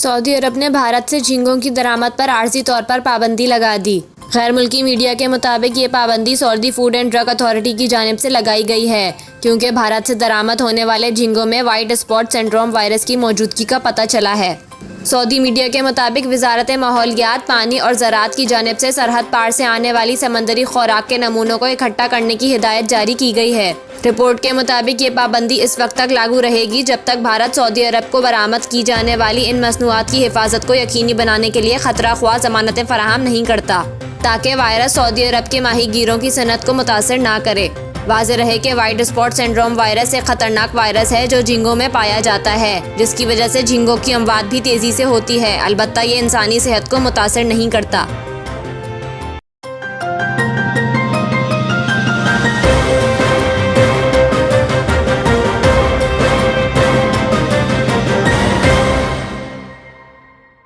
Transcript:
Saudi अरब ने भारत से झींगों की दरामद पर आर्जी तौर पर पाबंदी लगा दी। गैर मुल्की मीडिया के मुताबिक ये पाबंदी Saudi food and drug authority की जानिब से लगाई गई है, क्योंकि भारत से दरामद होने वाले झींगों में वाइट स्पॉट सिंड्रोम वायरस की मौजूदगी का पता चला है। सऊदी मीडिया के मुताबिक वजारत माहौलियात, पानी और ज़राअत की जानिब से सरहद पार से आने वाली समंदरी खुराक के नमूनों को इकट्ठा करने की हिदायत जारी की गई है। रिपोर्ट के मुताबिक ये पाबंदी इस वक्त तक लागू रहेगी जब तक भारत सऊदी अरब को बरामद की जाने वाली इन मसनूआत की हिफाजत को यकीनी बनाने के लिए खतरा ख्वाह ज़मानतें फराहम नहीं करता, ताकि वायरस सऊदी अरब के माहीगीरों की सनत को मुतासर ना करे। वाज़ेह रहे कि वाइट स्पॉट सिंड्रोम वायरस एक खतरनाक वायरस है जो झींगों में पाया जाता है, जिसकी वजह से झींगों की अमवात भी तेज़ी से होती है। अलबत्ता ये इंसानी सेहत को मुतासर नहीं करता।